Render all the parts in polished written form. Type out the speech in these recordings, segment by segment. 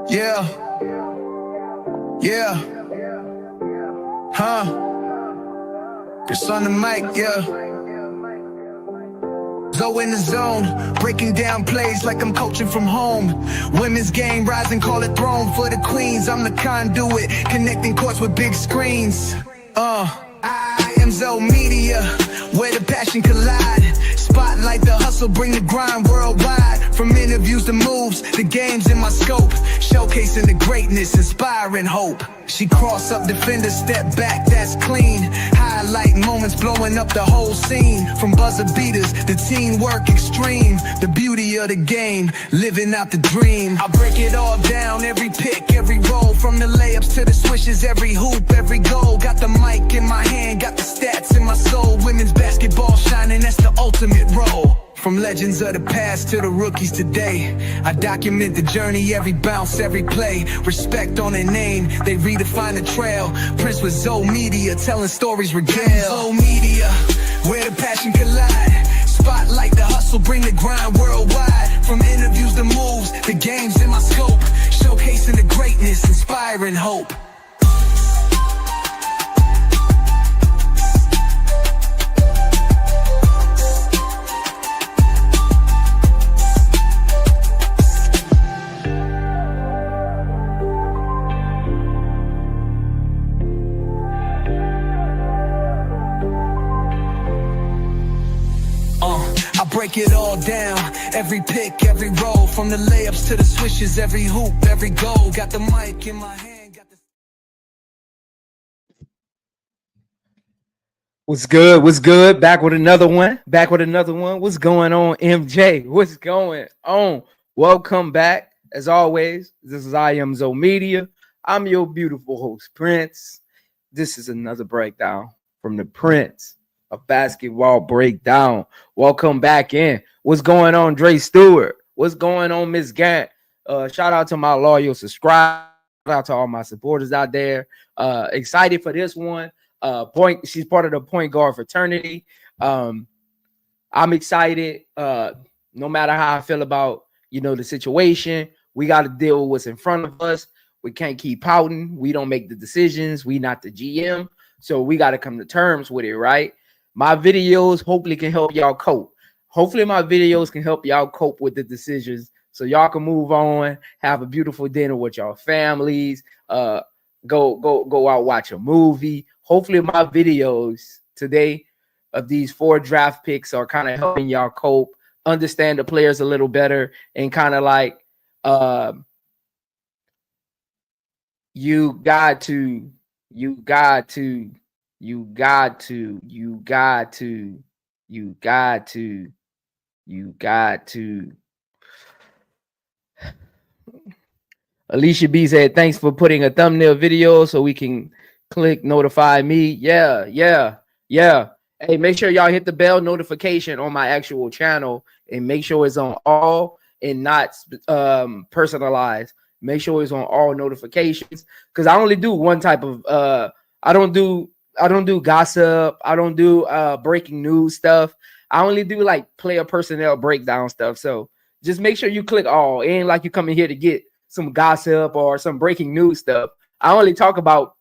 Yeah. Yeah. Huh. It's on the mic, yeah. Zo in the zone, breaking down plays like I'm coaching from home. Women's game, rise and call it throne for the queens. I'm the conduit, connecting courts with big screens. I am Zo Media, where the passion collide. Spotlight the hustle, bring the grind worldwide. From interviews to moves, the game's in my scope. Showcasing the greatness, inspiring hope. She cross up defenders, step back, that's clean. Highlight moments, blowing up the whole scene. From buzzer beaters, the teamwork extreme. The beauty of the game, living out the dream. I break it all down, every pick, every roll. From the layups to the swishes, every hoop, every goal. Got the mic in my hand, got the stats in my soul. Women's basketball shining, that's the ultimate role. From legends of the past to the rookies today, I document the journey, every bounce, every play. Respect on their name, they redefine the trail. Prince with Zo Media, telling stories regale. Zo Media, where the passion collide. Spotlight the hustle, bring the grind worldwide. From interviews to moves, the game's in my scope. Showcasing the greatness, inspiring hope. Break it all down, every pick, every roll. From the layups to the swishes, every hoop, every goal. Got the mic in my hand, got the... What's good? What's good? Back with another one. What's going on, MJ? What's going on? Welcome back. As always, this is I Am Zo Media. I'm your beautiful host, Prince. This is another breakdown from the Prince of Basketball Breakdown. Welcome back in. What's going on, Dre Stewart? What's going on, Miss Gant? Shout out to my loyal subscribers. Shout out to all my supporters out there. Excited for this one. She's part of the point guard fraternity. I'm excited. No matter how I feel about the situation, we got to deal with what's in front of us. We can't keep pouting. We don't make the decisions. We not the GM, so we got to come to terms with it, right? My videos hopefully can help y'all cope. Hopefully my videos can help y'all cope with the decisions so y'all can move on, have a beautiful dinner with y'all families, go out, watch a movie. Hopefully my videos today of these 4 draft picks are kind of helping y'all cope, understand the players a little better, and kind of like you got to Alicia B said, thanks for putting a thumbnail video so we can click notify me. Yeah. Hey, make sure y'all hit the bell notification on my actual channel and make sure it's on all and not personalized. Make sure it's on all notifications, because I only do one type of I don't do gossip. I don't do breaking news stuff. I only do like player personnel breakdown stuff. So just make sure you click all. It ain't like you come in here to get some gossip or some breaking news stuff. I only talk about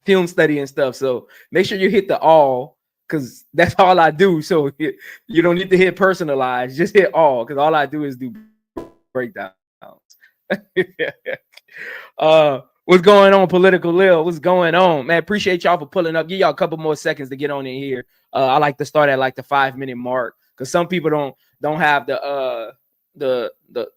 film study and stuff. So make sure you hit the all, because that's all I do. So you don't need to hit personalized. Just hit all, because all I do is do breakdowns. What's going on, Political Lil? What's going on, man? Appreciate y'all for pulling up. Give y'all a couple more seconds to get on in here. I like to start at like the 5-minute mark, because some people don't have the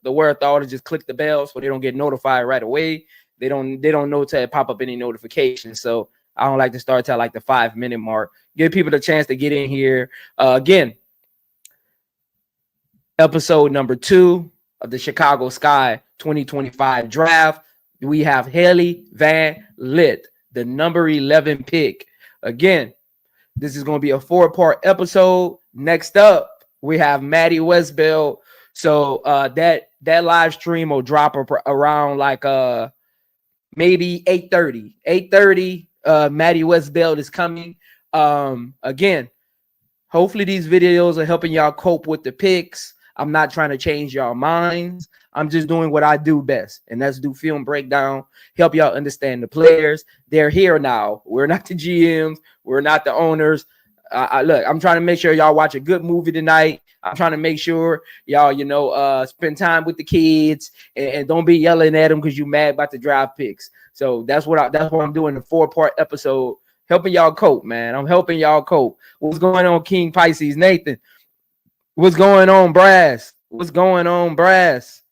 wherewithal to just click the bell, so they don't get notified right away. They don't know to pop up any notifications. So I don't like to start till like the 5-minute mark. Give people the chance to get in here. Again, episode number 2 of the Chicago Sky 2025 draft. We have Hailey Van Lith, the number 11 pick. Again, this is going to be a 4-part episode. Next up, we have Maddie Westbeld. So that live stream will drop around like maybe 8:30. 8:30. Maddie Westbeld is coming. Again, hopefully these videos are helping y'all cope with the picks. I'm not trying to change y'all minds. I'm just doing what I do best, and that's do film breakdown, help y'all understand the players. They're here now. We're not the GMs. We're not the owners. Look, I'm trying to make sure y'all watch a good movie tonight. I'm trying to make sure y'all, spend time with the kids and don't be yelling at them because you mad about the draft picks. So that's what I'm doing, the 4-part episode, helping y'all cope, man. I'm helping y'all cope. What's going on, King Pisces? Nathan. What's going on, Brass? What's going on, Brass?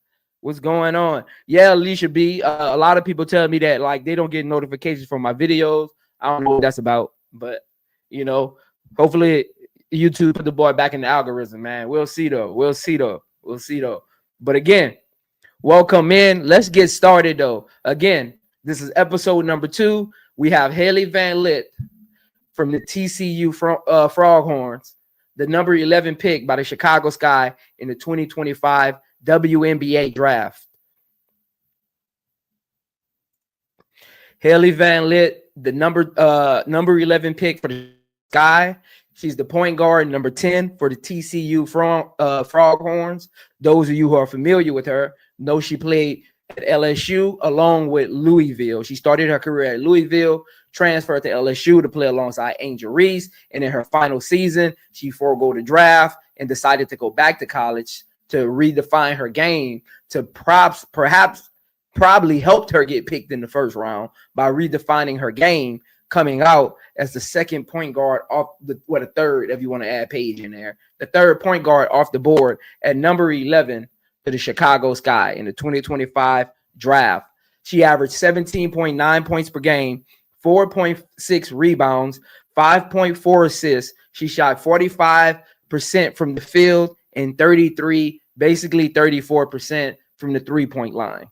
What's going on? Yeah, Alicia B. A lot of people tell me that like they don't get notifications from my videos. I don't know what that's about, but hopefully YouTube put the boy back in the algorithm, man. We'll see though. But again, welcome in. Let's get started though. Again, this is episode number 2. We have Hailey Van Lith from the TCU Froghorns, the number 11 pick by the Chicago Sky in the 2025 WNBA Draft. Hailey Van Lith, the number 11 pick for the Sky. She's the point guard, number 10 for the TCU Froghorns. Those of you who are familiar with her know she played at LSU along with Louisville. She started her career at Louisville, transferred to LSU to play alongside Angel Reese, and in her final season, she forego the draft and decided to go back to college to redefine her game, to probably helped her get picked in the first round by redefining her game, coming out as the second point guard off the third, if you want to add Paige in there, the third point guard off the board at number 11 to the Chicago Sky in the 2025 draft. She averaged 17.9 points per game, 4.6 rebounds, 5.4 assists. She shot 45% from the field and 34% from the three-point line.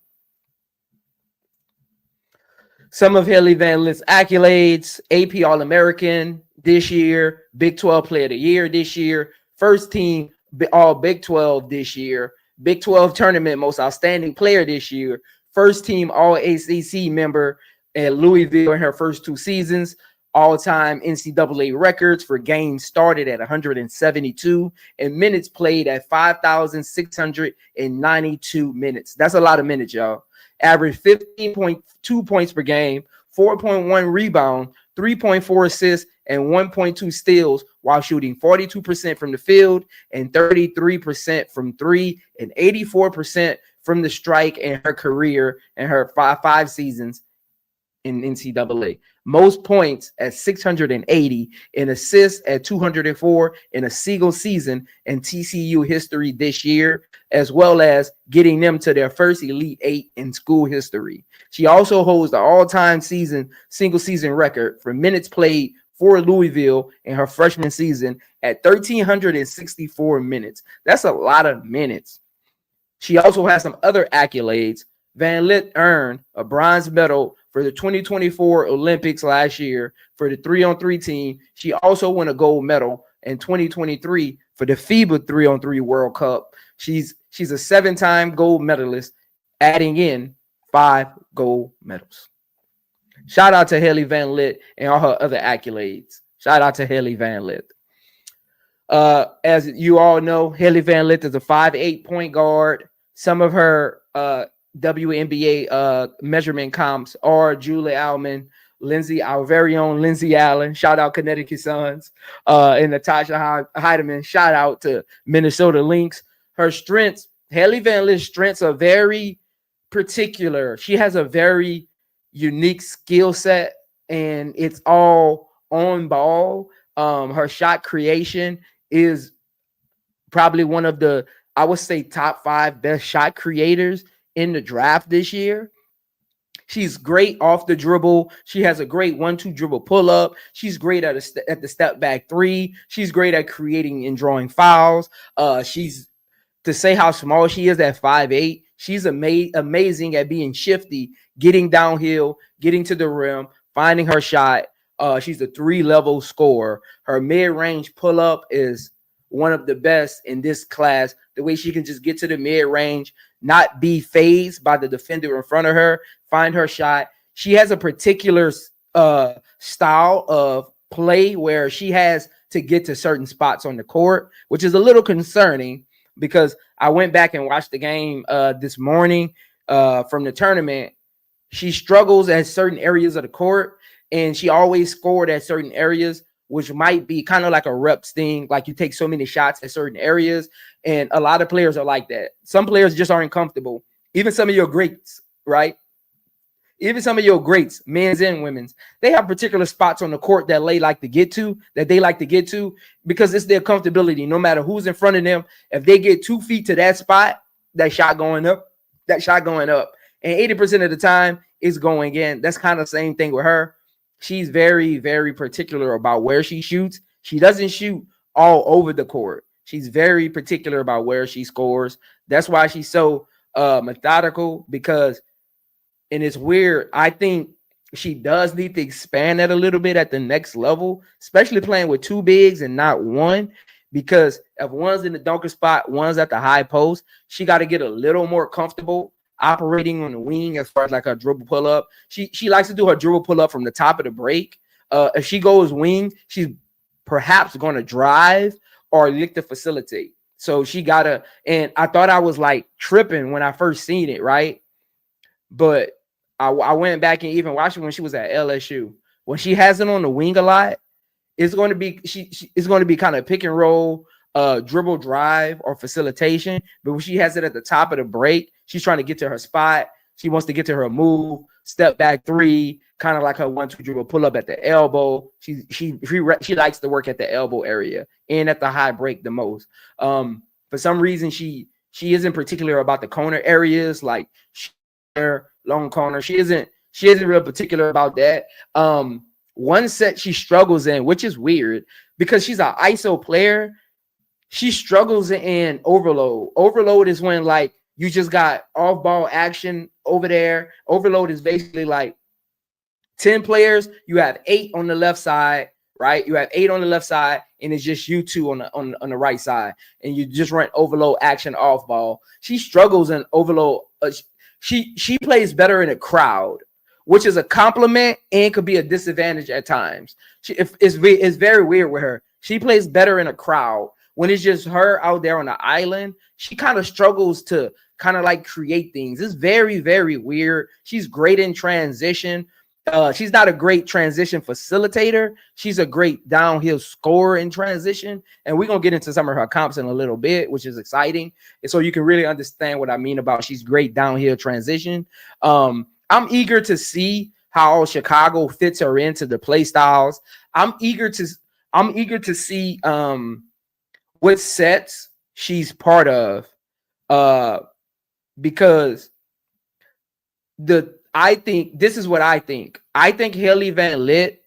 Some of Hailey Van Lith's accolades: AP All-American this year, Big 12 Player of the Year this year, first team All Big 12 this year, Big 12 Tournament Most Outstanding Player this year, first team All-ACC member at Louisville in her first 2 seasons, all-time NCAA records for games started at 172 and minutes played at 5,692 minutes. That's a lot of minutes, y'all. Average 15.2 points per game, 4.1 rebound, 3.4 assists, and 1.2 steals while shooting 42% from the field and 33% from 3 and 84% from the strike in her career and her five seasons in NCAA. Most points at 680 and assists at 204 in a single season in TCU history this year, as well as getting them to their first Elite 8 in school history. She also holds the all-time single season record for minutes played for Louisville in her freshman season at 1,364 minutes. That's a lot of minutes. She also has some other accolades. Van Lith earned a bronze medal for the 2024 Olympics last year for the 3-on-3 team. She also won a gold medal in 2023 for the FIBA 3-on-3 World Cup. She's a 7-time gold medalist, adding in 5 gold medals. Shout out to Hailey Van Lith and all her other accolades. Shout out to Hailey Van Lith. As you all know, Hailey Van Lith is a 5'8" point guard. Some of her WNBA measurement comps are Julie Alman, our very own Lindsay Allen, shout out Connecticut Suns, and Natasha Heidemann, shout out to Minnesota Lynx. Her strengths, Hailey Van Lith's strengths are very particular. She has a very unique skill set, and it's all on ball. Her shot creation is probably one of the, I would say, top 5 best shot creators in the draft this year. She's great off the dribble. She has a great 1-2 dribble pull up. She's great at the step back 3. She's great at creating and drawing fouls. She's, to say how small she is at 5'8", she's amazing at being shifty, getting downhill, getting to the rim, finding her shot. She's a 3-level scorer. Her mid-range pull up is one of the best in this class. The way she can just get to the mid-range, not be fazed by the defender in front of her, find her shot. She has a particular style of play where she has to get to certain spots on the court, which is a little concerning. because I went back and watched the game this morning from the tournament. She struggles at certain areas of the court, and she always scored at certain areas, which might be kind of like a reps thing. Like you take so many shots at certain areas, and a lot of players are like that. Some players just aren't comfortable. Even some of your greats, right? Even some of your greats, men's and women's, they have particular spots on the court that they like to get to, because it's their comfortability. No matter who's in front of them, if they get 2 feet to that spot, that shot going up. And 80% of the time it's going in. That's kind of the same thing with her. She's very, very particular about where she shoots. She doesn't shoot all over the court. She's very particular about where she scores. That's why she's so methodical, because, and it's weird, I think she does need to expand that a little bit at the next level, especially playing with 2 bigs and not one, because if one's in the dunker spot, one's at the high post, she got to get a little more comfortable operating on the wing as far as like her dribble pull up. She likes to do her dribble pull up from the top of the break. If she goes wing, she's perhaps going to drive or look to facilitate. So she got to, and I thought I was like tripping when I first seen it, right? But I went back and even watched it when she was at LSU. When she has it on the wing a lot, it's going to be it's going to be kind of pick and roll, dribble drive or facilitation. But when she has it at the top of the break, she's trying to get to her spot. She wants to get to her move, step back 3, kind of like her 1-2 dribble pull up at the elbow. She likes to work at the elbow area and at the high break the most. For some reason, she isn't particular about the corner areas, like long corner. She isn't real particular about that. One set she struggles in, which is weird because she's an ISO player. She struggles in overload. Overload is when like you just got off ball action over there. Overload is basically like 10 players. You have 8 on the left side, right? You have 8 on the left side, and it's just you 2 on the right side, and you just run overload action off ball. She struggles in overload. She plays better in a crowd, which is a compliment and could be a disadvantage at times. It's very weird with her. She plays better in a crowd. When it's just her out there on the island, she kind of struggles to kind of like create things. It's very, very weird. She's great in transition. She's not a great transition facilitator. She's a great downhill scorer in transition. And we're going to get into some of her comps in a little bit, which is exciting. And so you can really understand what I mean about she's great downhill transition. I'm eager to see how Chicago fits her into the play styles. I'm eager to see what sets she's part of, because I think this is what I think. I think Hailey Van Lith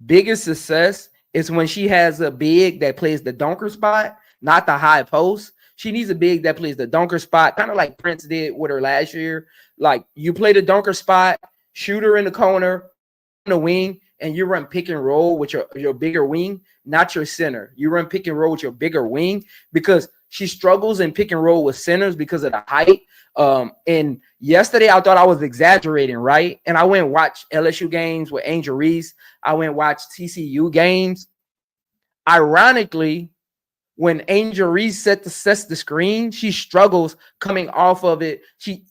biggest success is when she has a big that plays the dunker spot, not the high post. She needs a big that plays the dunker spot, kind of like Prince did with her last year. Like you play the dunker spot, shoot her in the corner, on the wing, and you run pick and roll with your bigger wing, not your center. You run pick and roll with your bigger wing because she struggles in pick and roll with centers because of the height. And yesterday I thought I was exaggerating, right? And I went and watched LSU games with Angel Reese. I went and watched TCU games. Ironically, when Angel Reese sets the screen, she struggles coming off of it. She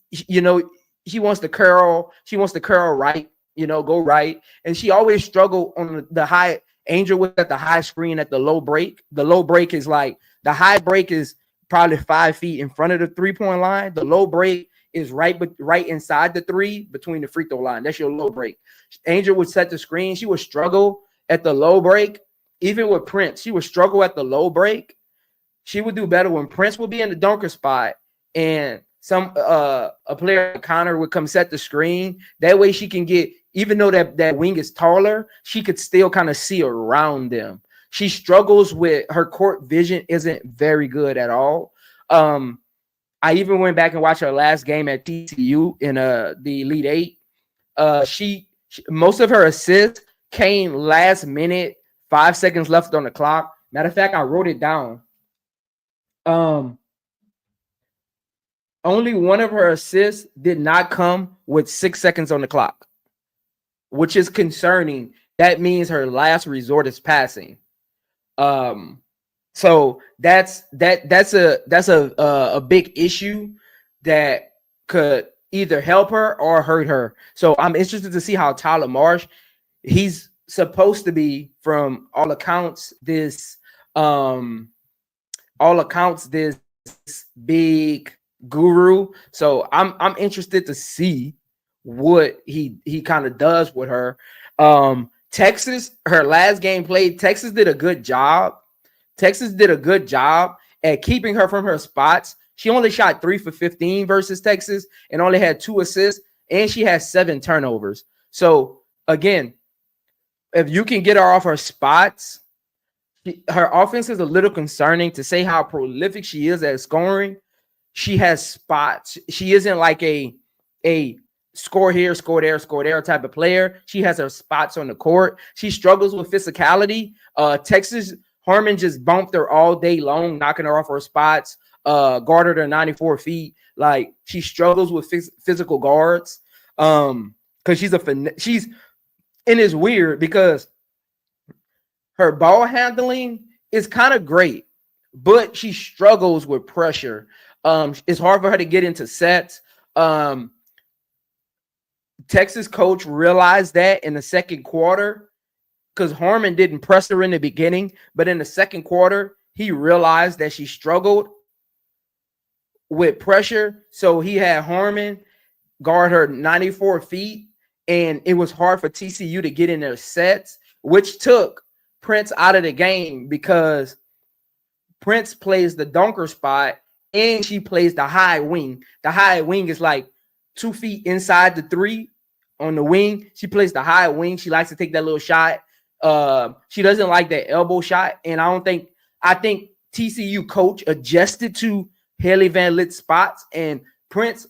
wants to curl. She wants to curl right, go right. And she always struggled on the high. Angel was at the high screen at the low break. The low break is like the high break is probably 5 feet in front of the 3-point line. The low break is right inside the 3 between the free throw line. That's your low break. Angel would set the screen. She would struggle at the low break. Even with Prince, she would struggle at the low break. She would do better when Prince would be in the dunker spot and a player like Connor would come set the screen. That way she can get, even though that wing is taller, she could still kind of see around them. She struggles with her court vision isn't very good at all. I even went back and watched her last game at TCU in the Elite 8. She most of her assists came last minute, 5 seconds left on the clock. Matter of fact, I wrote it down. Only one of her assists did not come with 6 seconds on the clock, which is concerning. That means her last resort is passing. So that's a big issue that could either help her or hurt her. So I'm interested to see how Tyler Marsh, he's supposed to be, from all accounts, this big guru. So I'm interested to see what he kind of does with her. Texas, her last game played, Texas did a good job. Texas did a good job at keeping her from her spots. She only shot 3 for 15 versus Texas and only had 2 assists, and she has 7 turnovers. So again, if you can get her off her spots, her offense is a little concerning. To say how prolific she is at scoring, she has spots. She isn't like a score here, score there type of player. She has her spots on the court. She struggles with physicality. Texas, Harmon just bumped her all day long, knocking her off her spots, guarded her 94 feet. Like, she struggles with physical guards. Because she's and it's weird because her ball handling is kind of great, but she struggles with pressure. It's hard for her to get into sets. Texas coach realized that in the second quarter, because Harmon didn't press her in the beginning, but in the second quarter, he realized that she struggled with pressure. So he had Harmon guard her 94 feet, and it was hard for TCU to get in their sets, which took Prince out of the game because Prince plays the dunker spot and she plays the high wing. The high wing is like 2 feet inside the 3 on the wing. She plays the high wing. She likes to take that little shot. She doesn't like that elbow shot, and I think TCU coach adjusted to Hailey Van Lith spots, and Prince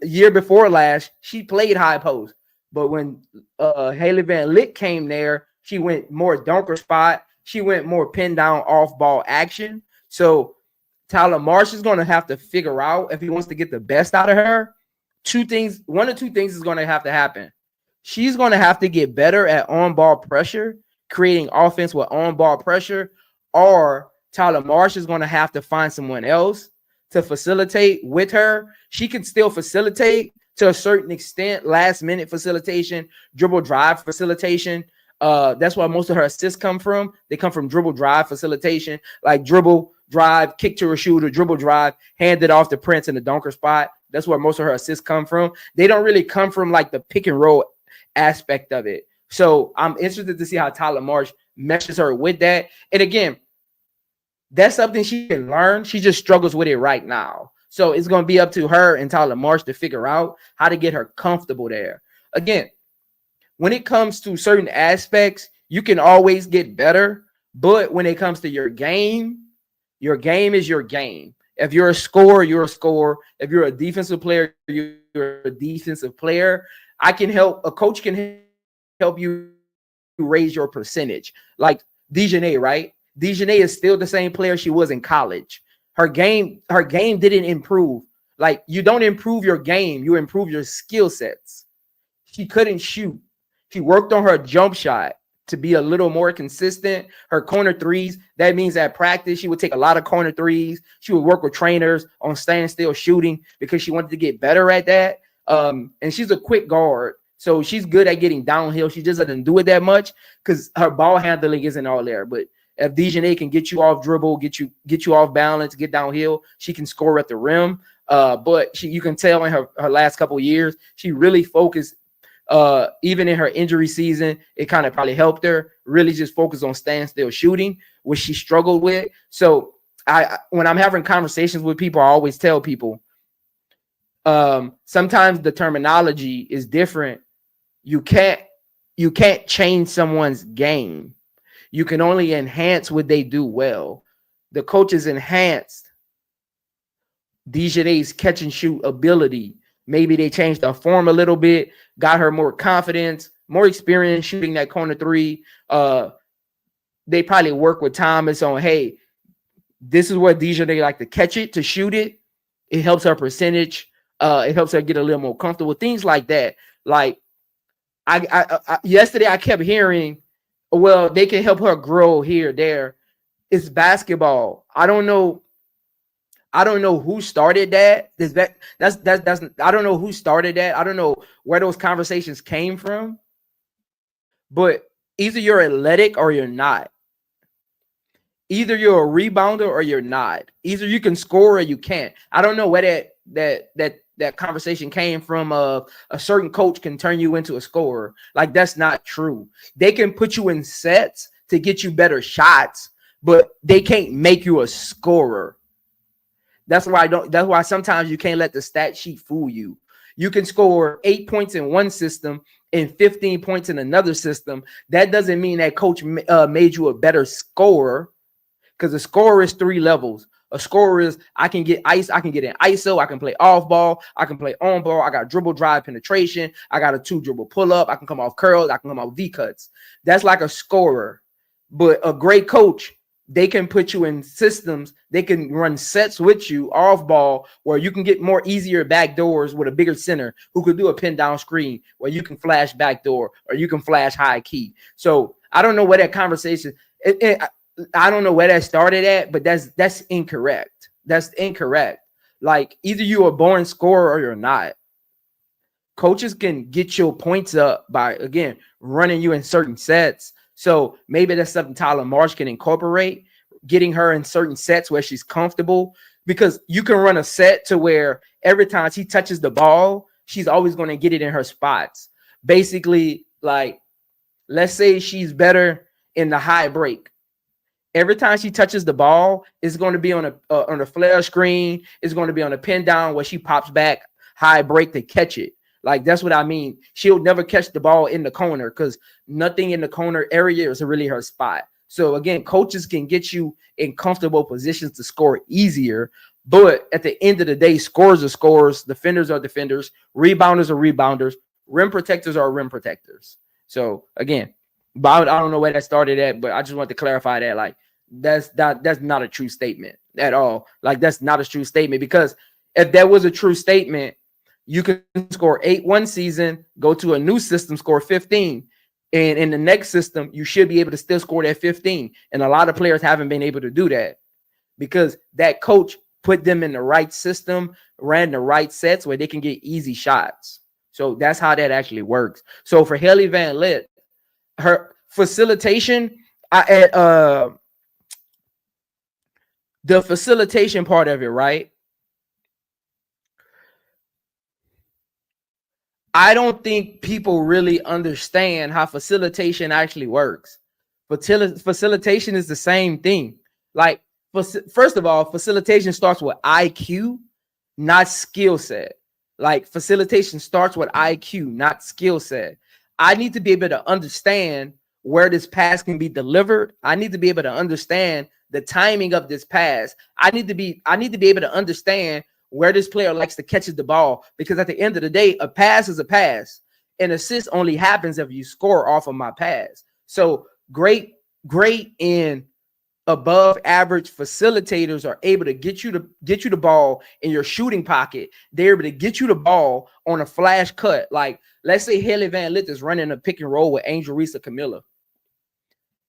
year before last, she played high post, but when Hailey Van Lith came there, she went more dunker spot. She went more pin down off ball action. So Tyler Marsh is going to have to figure out, if he wants to get the best out of her, 2 things. 1 or 2 things is going to have to happen. She's going to have to get better at on-ball pressure, creating offense with on-ball pressure, or Tyler Marsh is going to have to find someone else to facilitate with her. She can still facilitate to a certain extent, last-minute facilitation, dribble drive facilitation. That's why most of her assists come from. They come from dribble drive facilitation, like dribble drive, kick to a shooter, dribble drive, hand it off to Prince in the dunker spot. That's where most of her assists come from. They don't really come from like the pick and roll aspect of it. So I'm interested to see how Tyler Marsh meshes her with that. And again, that's something she can learn. She just struggles with it right now. So it's going to be up to her and Tyler Marsh to figure out how to get her comfortable there. Again, when it comes to certain aspects, you can always get better. But when it comes to your game is your game. If you're a scorer, you're a scorer. If you're a defensive player, you're a defensive player. A coach can help you raise your percentage. Like Dejanay, right? Dejanay is still the same player she was in college. Her game didn't improve. Like, you don't improve your game, you improve your skill sets. She couldn't shoot. She worked on her jump shot to be a little more consistent. Her corner threes, that means at practice, she would take a lot of corner threes. She would work with trainers on standstill shooting because she wanted to get better at that. And she's a quick guard, so she's good at getting downhill. She just doesn't do it that much because her ball handling isn't all there. But if Dejanay can get you off dribble, get you off balance, get downhill, she can score at the rim. But you can tell in her last couple of years, she really focused. Even in her injury season, it kind of probably helped her really just focus on standstill shooting, which she struggled with. So when I'm having conversations with people, I always tell people, sometimes the terminology is different. You can't change someone's game. You can only enhance what they do well. The coaches enhanced Dejanay's catch and shoot ability. Maybe they changed the form a little bit, got her more confidence, more experience shooting that corner 3. They probably work with Thomas on, hey, this is where Dejanay like to catch it, to shoot it. It helps her percentage. It helps her get a little more comfortable. Things like that. Like I yesterday I kept hearing, well, they can help her grow here, there. It's basketball. I don't know who started that. That's I don't know who started that. I don't know where those conversations came from. But either you're athletic or you're not. Either you're a rebounder or you're not. Either you can score or you can't. I don't know where that conversation came from. A certain coach can turn you into a scorer. Like, that's not true. They can put you in sets to get you better shots, but they can't make you a scorer. That's why sometimes you can't let the stat sheet fool you. You can score 8 points in one system and 15 points in another system. That doesn't mean that coach made you a better scorer, because a scorer is 3 levels. A scorer is I can get in ISO, I can play off ball, I can play on ball, I got dribble, drive, penetration, I got a 2 dribble pull up, I can come off curls, I can come off V cuts. That's like a scorer. But a great coach, they can put you in systems. They can run sets with you off ball where you can get more easier back doors with a bigger center who could do a pin down screen where you can flash back door or you can flash high key. So I don't know where that conversation, I don't know where that started at, but that's incorrect. That's incorrect. Like, either you are born scorer or you're not. Coaches can get your points up by, again, running you in certain sets. So maybe that's something Tyler Marsh can incorporate, getting her in certain sets where she's comfortable, because you can run a set to where every time she touches the ball, she's always going to get it in her spots. Basically, like, let's say she's better in the high break. Every time she touches the ball, it's going to be on a flare screen. It's going to be on a pin down where she pops back high break to catch it. Like, that's what I mean. She'll never catch the ball in the corner because nothing in the corner area is really her spot. So again, coaches can get you in comfortable positions to score easier. But at the end of the day, scorers are scorers, defenders are defenders, rebounders are rebounders, rim protectors are rim protectors. So again, but I don't know where that started at, but I just want to clarify that. Like, that's not a true statement at all. Like, that's not a true statement, because if that was a true statement, you can score 8 one season, go to a new system, score 15. And in the next system, you should be able to still score that 15. And a lot of players haven't been able to do that because that coach put them in the right system, ran the right sets where they can get easy shots. So that's how that actually works. So for Hailey Van Lith, her facilitation, the facilitation part of it, right? I don't think people really understand how facilitation actually works. Facilitation is the same thing. Like, first of all, facilitation starts with IQ, not skill set. Like, facilitation starts with IQ, not skill set. I need to be able to understand where this pass can be delivered. I need to be able to understand the timing of this pass. I need to be able to understand where this player likes to catch the ball, because at the end of the day, a pass is a pass. An assist only happens if you score off of my pass. So great and above average facilitators are able to get you the ball in your shooting pocket. They're able to get you the ball on a flash cut. Like, let's say Hailey Van Lith is running a pick and roll with Angel Reese or Camilla.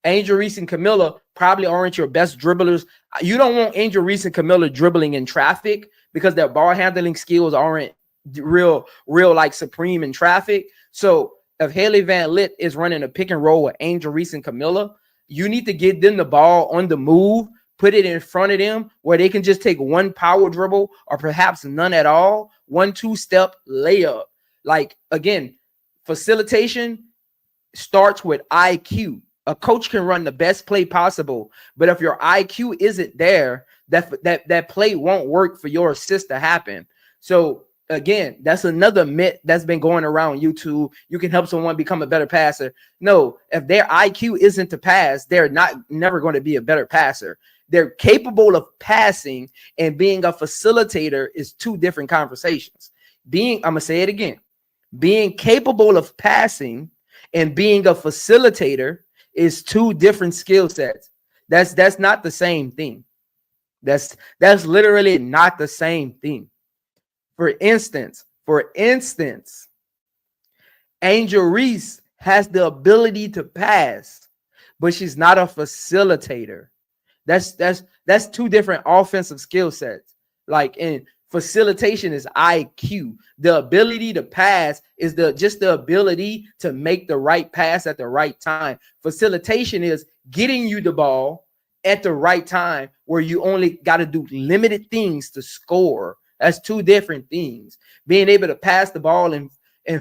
Angel Reese and Camilla probably aren't your best dribblers. You don't want Angel Reese and Camilla dribbling in traffic because their ball handling skills aren't real like supreme in traffic. So if Hailey Van Lith is running a pick and roll with Angel Reese and Camilla, you need to get them the ball on the move, put it in front of them where they can just take one power dribble or perhaps none at all, 1-2 step layup. Like, again, facilitation starts with IQ. A coach can run the best play possible, but if your IQ isn't there, that play won't work for your assist to happen. So again, that's another myth that's been going around YouTube. You can help someone become a better passer. No, if their IQ isn't to pass, they're never going to be a better passer. They're capable of passing, and being a facilitator is 2 different conversations. I'm going to say it again. Being capable of passing and being a facilitator is 2 different skill sets. That's not the same thing. That's literally not the same thing. For instance, Angel Reese has the ability to pass, but she's not a facilitator. That's two different offensive skill sets. Like, in facilitation is IQ. The ability to pass is just the ability to make the right pass at the right time. Facilitation is getting you the ball at the right time where you only got to do limited things to score. That's two different things. Being able to pass the ball in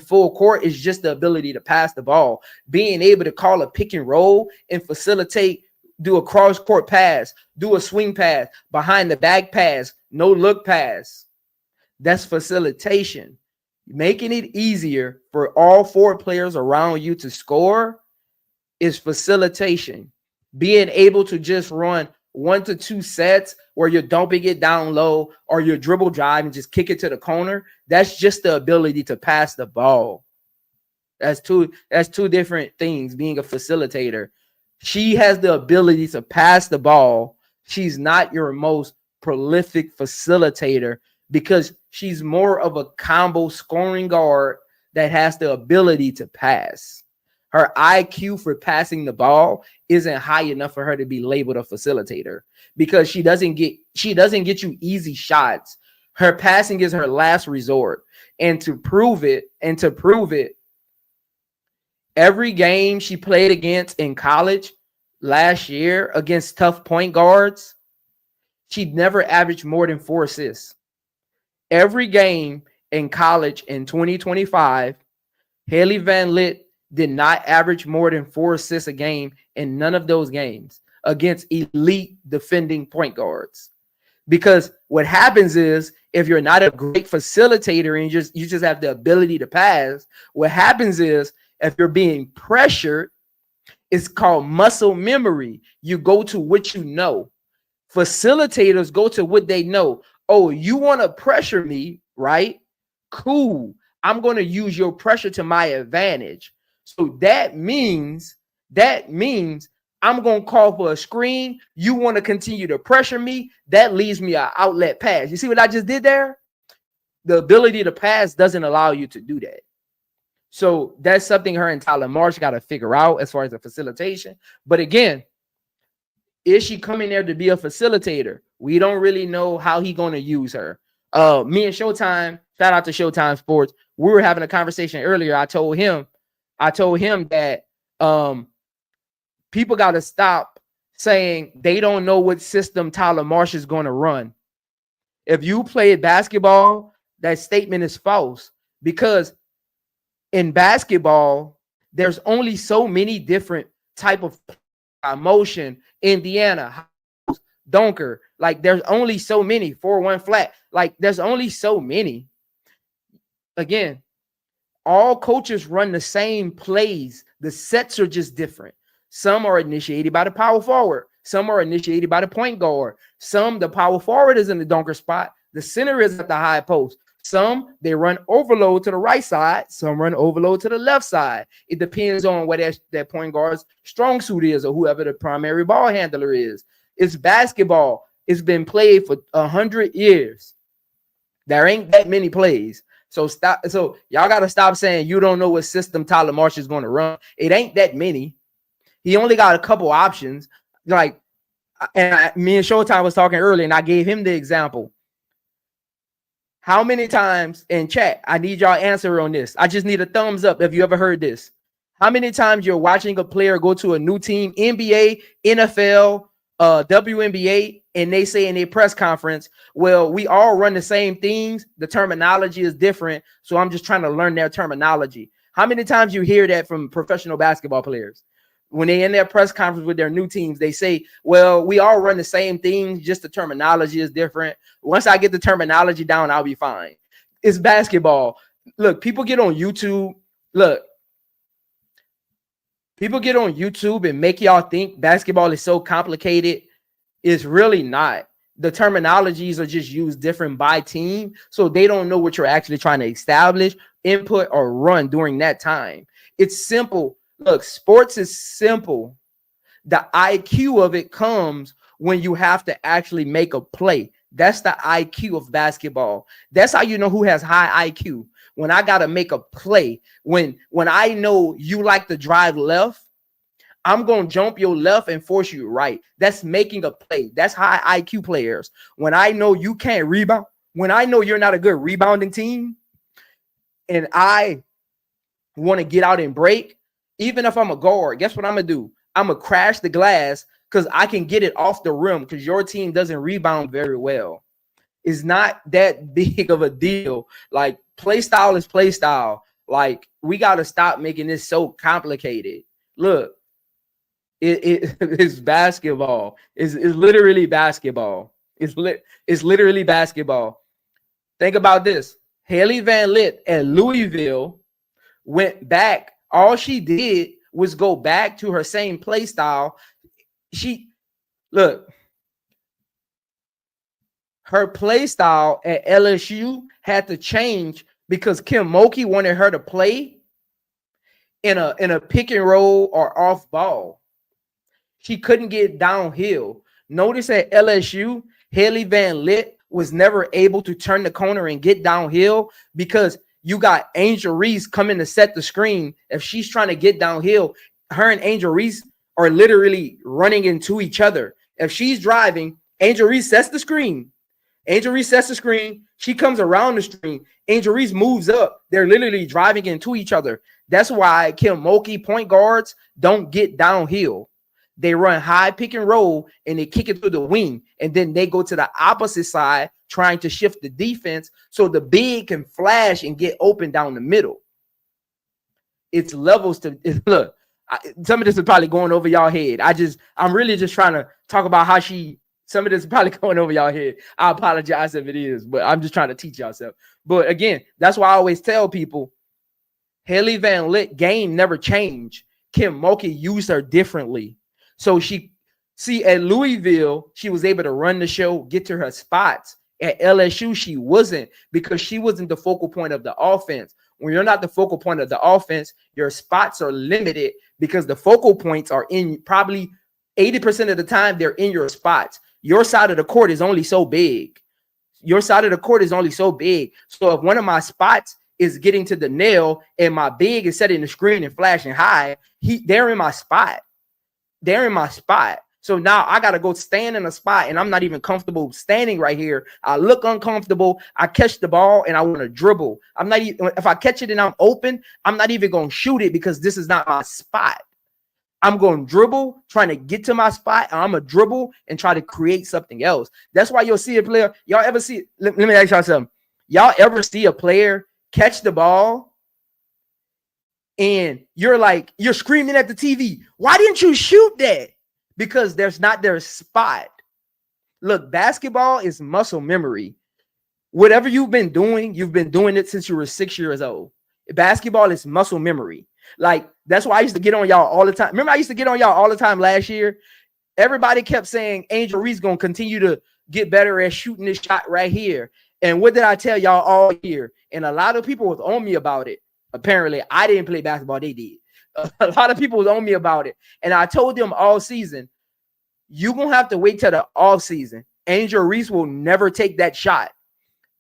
full court is just the ability to pass the ball. Being able to call a pick and roll and facilitate, do a cross court pass, do a swing pass, behind the back pass, no look pass. That's facilitation. Making it easier for all four players around you to score is facilitation. Being able to just run 1 to 2 sets where you're dumping it down low or your dribble drive and just kick it to the corner, that's just the ability to pass the ball. That's two different things. Being a facilitator, she has the ability to pass the ball. She's not your most prolific facilitator because she's more of a combo scoring guard that has the ability to pass. Her IQ for passing the ball isn't high enough for her to be labeled a facilitator because she doesn't get you easy shots. Her passing is her last resort. And to prove it, every game she played against in college last year against tough point guards, she'd never averaged more than 4 assists. Every game in college in 2025, Hailey Van Lith did not average more than 4 assists a game in none of those games against elite defending point guards. Because what happens is, if you're not a great facilitator and you just have the ability to pass, what happens is, if you're being pressured, it's called muscle memory. You go to what you know. Facilitators go to what they know. Oh, you want to pressure me, right? Cool. I'm going to use your pressure to my advantage. So that means I'm going to call for a screen. You want to continue to pressure me. That leaves me an outlet pass. You see what I just did there? The ability to pass doesn't allow you to do that. So that's something her and Tyler Marsh got to figure out as far as the facilitation. But again, is she coming there to be a facilitator? We don't really know how he's going to use her. Me and Showtime, shout out to Showtime Sports, we were having a conversation earlier. I told him that people got to stop saying they don't know what system Tyler Marsh is going to run. If you play basketball, that statement is false, because in basketball, there's only so many different type of motion. Indiana, dunker, like there's only so many. 4-1 flat, like there's only so many. Again, all coaches run the same plays. The sets are just different. Some are initiated by the power forward. Some are initiated by the point guard. Some, the power forward is in the dunker spot. The center is at the high post. Some, they run overload to the right side. Some run overload to the left side. It depends on what that point guard's strong suit is or whoever the primary ball handler is. It's basketball. It's been played for 100 years. There ain't that many plays. So y'all got to stop saying you don't know what system Tyler Marsh is going to run. It ain't that many. He only got a couple options. Like, me and Showtime was talking earlier, and I gave him the example. How many times in chat, I need y'all answer on this. I just need a thumbs up if you ever heard this. How many times you're watching a player go to a new team, NBA, NFL, WNBA, and they say in a press conference, well, we all run the same things. The terminology is different, so I'm just trying to learn their terminology. How many times you hear that from professional basketball players? When they in their press conference with their new teams, they say, well, we all run the same thing, just the terminology is different. Once I get the terminology down, I'll be fine. It's basketball. Look, people get on YouTube. People get on YouTube and make y'all think basketball is so complicated. It's really not. The terminologies are just used different by team, so they don't know what you're actually trying to establish, input, or run during that time. It's simple. Look, sports is simple. The IQ of it comes when you have to actually make a play. That's the IQ of basketball. That's how you know who has high IQ. When I got to make a play, when I know you like to drive left, I'm going to jump your left and force you right. That's making a play. That's high IQ players. When I know you can't rebound, when I know you're not a good rebounding team, and I want to get out and break, even if I'm a guard, guess what I'm going to do? I'm going to crash the glass because I can get it off the rim because your team doesn't rebound very well. It's not that big of a deal. Like, play style is play style. Like, we got to stop making this so complicated. Look, it's basketball. It's literally basketball. It's literally basketball. Think about this. Hailey Van Lith at Louisville went back. All she did was go back to her same play style. Her play style at LSU had to change because Kim Mulkey wanted her to play in a pick and roll or off ball. She couldn't get downhill. Notice at LSU, Hailey Van Lith was never able to turn the corner and get downhill because you got Angel Reese coming to set the screen. If she's trying to get downhill, her and Angel Reese are literally running into each other. If she's driving, Angel Reese sets the screen. Angel Reese sets the screen. She comes around the screen. Angel Reese moves up. They're literally driving into each other. That's why Kim Mulkey point guards don't get downhill. They run high pick and roll and they kick it through the wing. And then they go to the opposite side trying to shift the defense so the big can flash and get open down the middle. It's levels to look. Some of this is probably going over y'all head. I'm really just trying to talk about how some of this is probably going over y'all head. I apologize if it is, but I'm just trying to teach y'all stuff. But again, that's why I always tell people Hailey Van Lith game never changed. Kim Mulkey used her differently. So at Louisville, she was able to run the show, get to her spots. At LSU, she wasn't because she wasn't the focal point of the offense. When you're not the focal point of the offense, your spots are limited because the focal points are in probably 80% of the time they're in your spots. Your side of the court is only so big. So if one of my spots is getting to the nail and my big is setting the screen and flashing high, they're in my spot. So now I got to go stand in a spot and I'm not even comfortable standing right here. I look uncomfortable. I catch the ball and I want to dribble. If I catch it and I'm open, I'm not even going to shoot it because this is not my spot. I'm going to dribble, trying to get to my spot. And I'm going to dribble and try to create something else. That's why you'll see a player. Y'all ever see, let me ask y'all something. Y'all ever see a player catch the ball and you're screaming at the TV, why didn't you shoot that? Because there's not their spot. Look, basketball is muscle memory. Whatever you've been doing it since you were 6 years old. Basketball is muscle memory. Like, that's why I used to get on y'all all the time. Remember, I used to get on y'all all the time last year. Everybody kept saying Angel Reese going to continue to get better at shooting this shot right here. And what did I tell y'all all year? And a lot of people was on me about it. Apparently, I didn't play basketball. They did. A lot of people was on me about it. And I told them all season, you're going to have to wait till the off season. Angel Reese will never take that shot.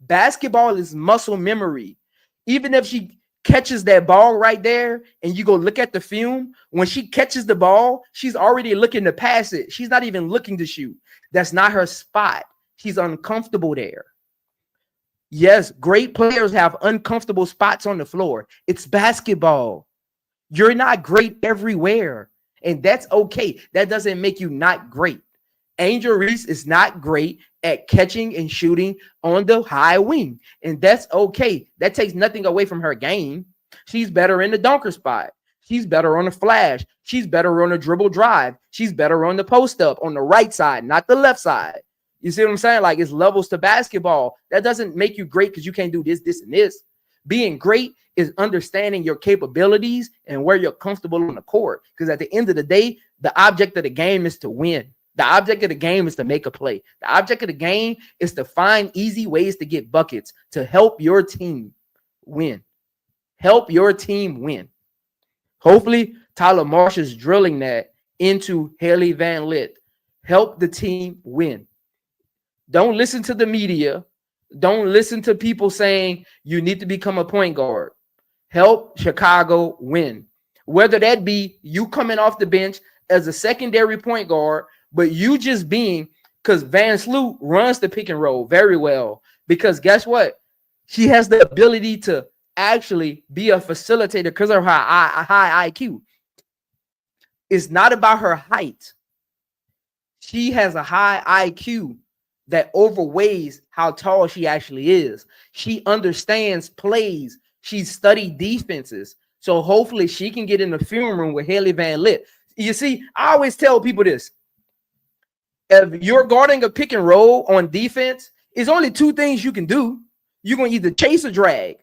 Basketball is muscle memory. Even if she catches that ball right there and you go look at the film, when she catches the ball, she's already looking to pass it. She's not even looking to shoot. That's not her spot. She's uncomfortable there. Yes, great players have uncomfortable spots on the floor. It's basketball. You're not great everywhere, and that's okay. That doesn't make you not great. Angel Reese is not great at catching and shooting on the high wing, and that's okay. That takes nothing away from her game. She's better in the dunker spot. She's better on the flash. She's better on the dribble drive. She's better on the post up on the right side, not the left side. You see what I'm saying? Like, it's levels to basketball. That doesn't make you great because you can't do this, this, and this. Being great is understanding your capabilities and where you're comfortable on the court. Because at the end of the day, the object of the game is to win. The object of the game is to make a play. The object of the game is to find easy ways to get buckets to help your team win. Help your team win. Hopefully, Tyler Marsh is drilling that into Hailey Van Lith. Help the team win. Don't listen to the media. Don't listen to people saying you need to become a point guard. Help Chicago win. Whether that be you coming off the bench, as a secondary point guard, but you just being, because Van Lith runs the pick and roll very well, because guess what? She has the ability to actually be a facilitator because of her high IQ. It's not about her height. She has a high IQ that overweighs how tall she actually is. She understands plays. She's studied defenses. So hopefully she can get in the film room with Hailey Van Lith. You see, I always tell people this. If you're guarding a pick and roll on defense, it's only two things you can do. You're going to either chase or drag.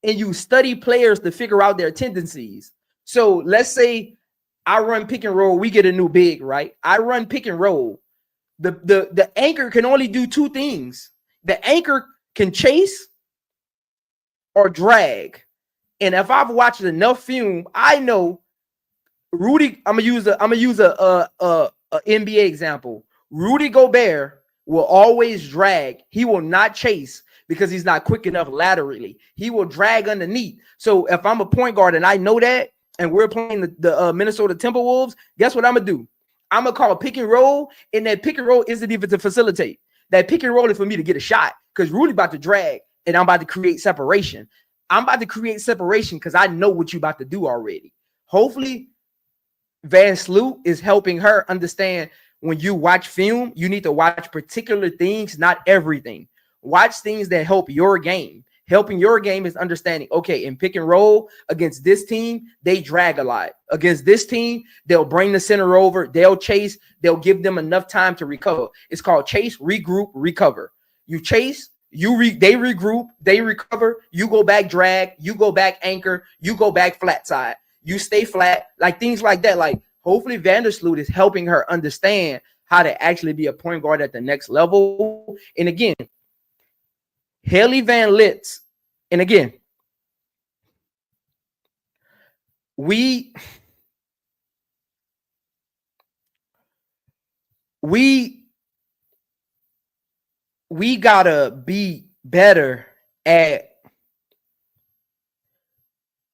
And you study players to figure out their tendencies. So let's say I run pick and roll. We get a new big, right? I run pick and roll. The anchor can only do two things. The anchor can chase or drag. And if I've watched enough film, I know Rudy. I'm gonna use a NBA example. Rudy Gobert will always drag. He will not chase because he's not quick enough laterally. He will drag underneath. So if I'm a point guard and I know that, and we're playing the Minnesota Timberwolves, guess what I'm gonna do? I'm gonna call a pick and roll, and that pick and roll isn't even to facilitate. That pick and roll is for me to get a shot because Rudy about to drag, and I'm about to create separation. I'm about to create separation because I know what you're about to do already. Hopefully, Van Lith is helping her understand when you watch film, you need to watch particular things, not everything. Watch things that help your game. Helping your game is understanding, okay, in pick and roll against this team, they drag a lot. Against this team, they'll bring the center over, they'll chase, they'll give them enough time to recover. It's called chase, regroup, recover. You chase, they regroup, they recover, you go back drag, you go back anchor, you go back flat side, you stay flat, like things like that. Like hopefully Vandersloot is helping her understand how to actually be a point guard at the next level. And again, Hailey Van Lith, and again, we gotta be better at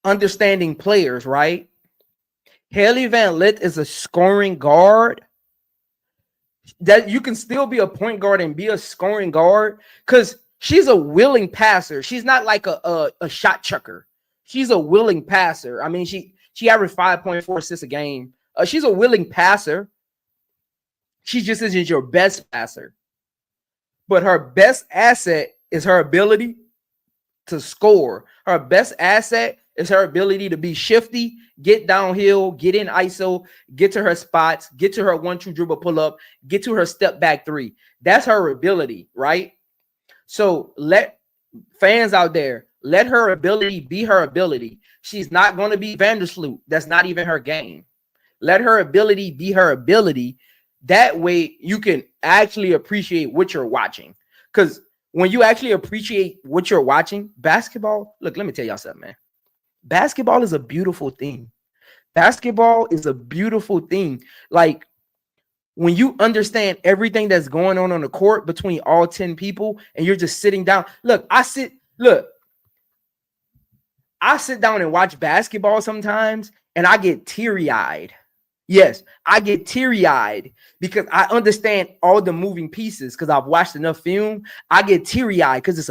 understanding players, right? Hailey Van Lith is a scoring guard. That you can still be a point guard and be a scoring guard because she's a willing passer. She's not like a shot chucker. She's a willing passer. I mean, she averaged 5.4 assists a game. She's a willing passer. She just isn't your best passer. But her best asset is her ability to score. Her best asset is her ability to be shifty, get downhill, get in ISO, get to her spots, get to her 1-2 dribble pull up, get to her step back three. That's her ability, right? So let fans out there, let her ability be her ability. She's not going to be Vandersloot. That's not even her game. Let her ability be her ability. That way you can actually appreciate what you're watching. Because when you actually appreciate what you're watching, basketball, look, let me tell y'all something, man. Basketball is a beautiful thing. Basketball is a beautiful thing. Like when you understand everything that's going on the court between all 10 people and you're just sitting down. Look, I sit down and watch basketball sometimes and I get teary-eyed. Yes, I get teary-eyed because I understand all the moving pieces because I've watched enough film. I get teary-eyed because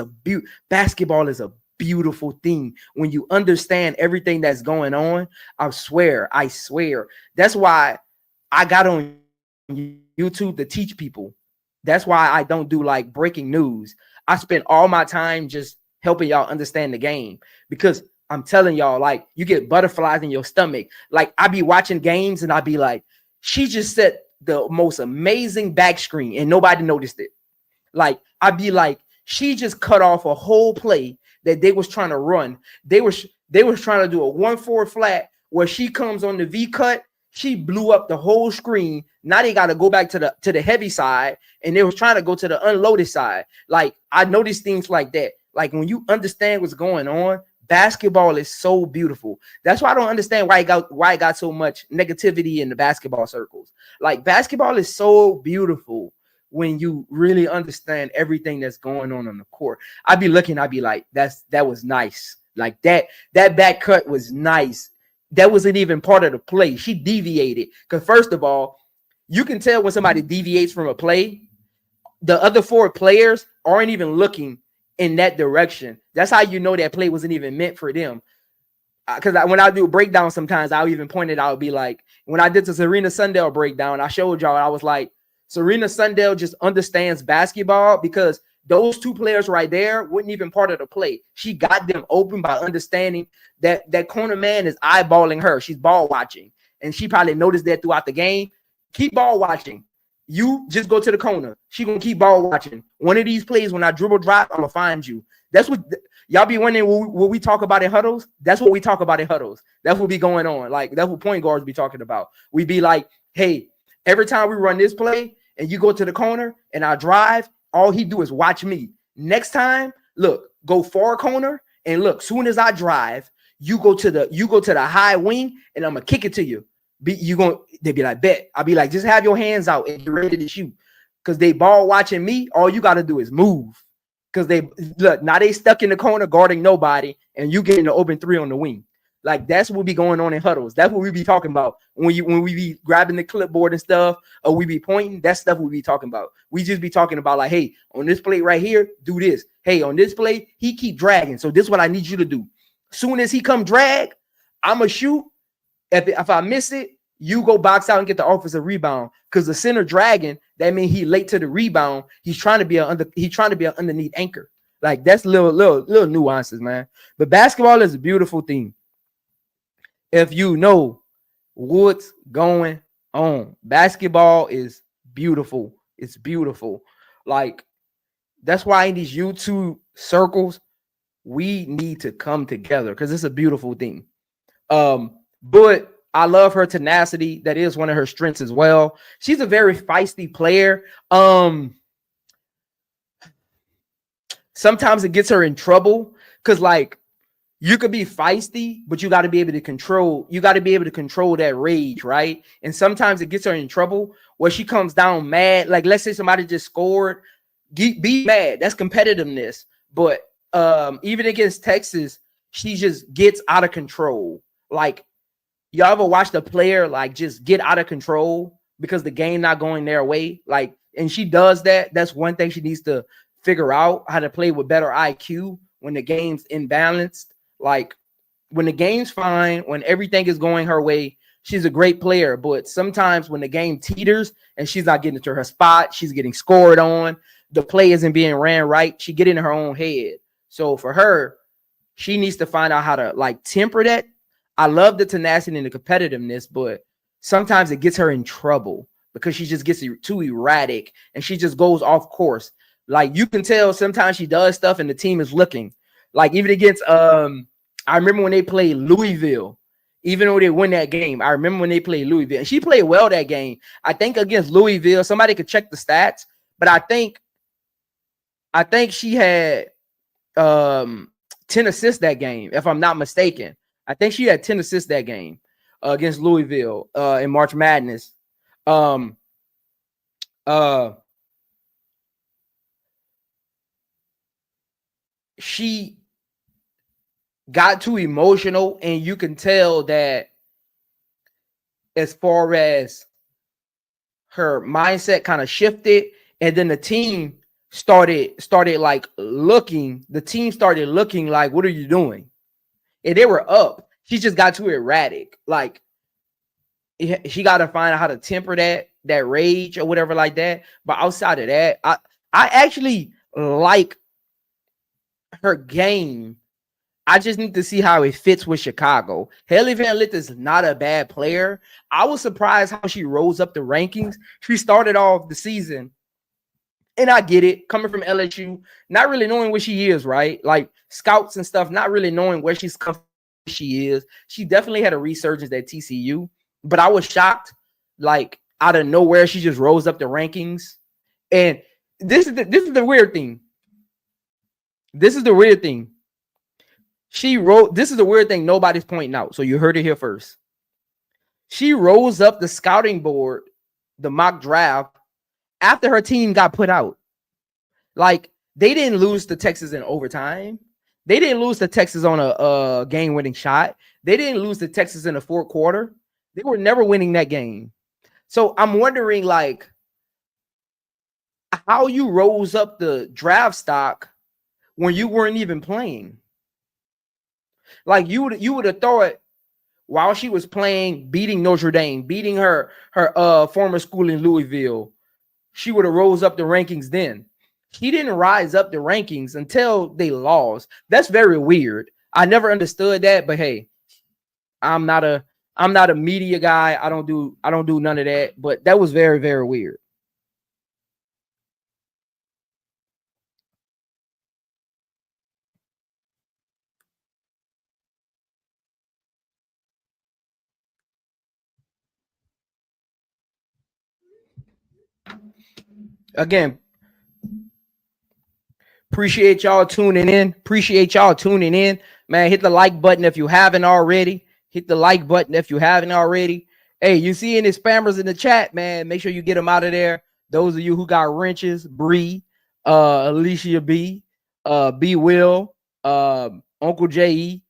basketball is a beautiful thing. When you understand everything that's going on, I swear. That's why I got on YouTube to teach people. That's why I don't do like breaking news. I spend all my time just helping y'all understand the game because I'm telling y'all, like, you get butterflies in your stomach. Like, I be watching games and I be like, she just set the most amazing back screen and nobody noticed it. Like, I'd be like, she just cut off a whole play that they was trying to run. They was trying to do a 1-4 flat where she comes on the V cut. She blew up the whole screen. Now they got to go back to the heavy side, and they was trying to go to the unloaded side. Like, I noticed things like that. Like, when you understand what's going on, basketball is so beautiful. That's why I don't understand why it got so much negativity in the basketball circles. Like, basketball is so beautiful when you really understand everything that's going on the court. I'd be like, that was nice. Like that back cut was nice. that wasn't even part of the play. She deviated. Because first of all, you can tell when somebody deviates from a play, the other 4 players aren't even looking in that direction. That's how you know that play wasn't even meant for them. Because when I do a breakdown, sometimes I'll even point it out. I'll be like, when I did the Serena Sundell breakdown, I showed y'all, I was like, Serena Sundell just understands basketball because those 2 players right there weren't even part of the play. She got them open by understanding that corner man is eyeballing her. She's ball watching. And she probably noticed that throughout the game. Keep ball watching. You just go to the corner. She going to keep ball watching. One of these plays, when I dribble drop, I'm going to find you. That's what y'all be wondering what we talk about in huddles. That's what we talk about in huddles. That's what be going on. Like, that's what point guards be talking about. We be like, hey, every time we run this play and you go to the corner and I drive, all he do is watch me. Next time, look, go far corner and look, soon as I drive, you go to the high wing and I'm gonna kick it to you. They be like, bet. I'll be like, just have your hands out and get ready to shoot. Because they ball watching me, all you gotta do is move. Because now they stuck in the corner guarding nobody, and you getting the open 3 on the wing. Like, that's what be going on in huddles. That's what we be talking about when we be grabbing the clipboard and stuff, or we be pointing. That's stuff we be talking about. We just be talking about like, hey, on this play right here, do this. Hey, on this play, he keep dragging. So this is what I need you to do. Soon as he come drag, I'ma shoot. If I miss it, you go box out and get the offensive rebound. Because the center dragging, that means he late to the rebound. He's trying to be an underneath anchor. Like, that's little nuances, man. But basketball is a beautiful thing. If you know what's going on, basketball is beautiful. It's beautiful. Like, that's why in these YouTube circles, we need to come together because it's a beautiful thing. But I love her tenacity. That is one of her strengths as well. She's a very feisty player. Sometimes it gets her in trouble because, like, you could be feisty, but you got to be able to control. You got to be able to control that rage, right? And sometimes it gets her in trouble where she comes down mad. Like, let's say somebody just scored, be mad. That's competitiveness. But even against Texas, she just gets out of control. Like, y'all ever watched a player like just get out of control because the game not going their way? Like, and she does that. That's one thing she needs to figure out, how to play with better IQ when the game's imbalanced. Like, when the game's fine, when everything is going her way, she's a great player. But sometimes when the game teeters and she's not getting to her spot, she's getting scored on, the play isn't being ran right, she get in her own head. So for her, she needs to find out how to like temper that. I love the tenacity and the competitiveness, but sometimes it gets her in trouble because she just gets too erratic and she just goes off course. Like, you can tell sometimes she does stuff and the team is looking. Like, even against I remember when they played Louisville, even though they win that game. I remember when they played Louisville, and she played well that game. I think against Louisville, somebody could check the stats, but I think she had 10 assists that game, if I'm not mistaken. I think she had 10 assists that game against Louisville in March Madness. She got too emotional, and you can tell that as far as her mindset kind of shifted, and then the team started like looking. The team started looking like, "What are you doing?" And they were up. She just got too erratic. Like, she got to find out how to temper that rage or whatever like that. But outside of that, I actually like her game. I just need to see how it fits with Chicago. Hailey Van Lith is not a bad player. I was surprised how she rose up the rankings. She started off the season, and I get it, coming from LSU, not really knowing where she is, right? Like, scouts and stuff, not really knowing where she is. She definitely had a resurgence at TCU, but I was shocked. Like, out of nowhere, she just rose up the rankings. And this is the weird thing. This is the weird thing. This is the weird thing nobody's pointing out. So you heard it here first. She rose up the scouting board, the mock draft, after her team got put out. Like, they didn't lose to Texas in overtime. They didn't lose to Texas on a game-winning shot. They didn't lose to Texas in the fourth quarter. They were never winning that game. So I'm wondering, like, how you rose up the draft stock when you weren't even playing. Like, you would have thought while she was playing, beating Notre Dame, beating her former school in Louisville, she would have rose up the rankings then. She didn't rise up the rankings until they lost. That's very weird. I never understood that, but hey, I'm not a media guy. I don't do none of that, but that was very, very weird. Again, appreciate y'all tuning in. Man, hit the like button if you haven't already. Hey, you see any spammers in the chat, man? Make sure you get them out of there. Those of you who got wrenches, Bree, Alicia B, B Will, Uncle J.E.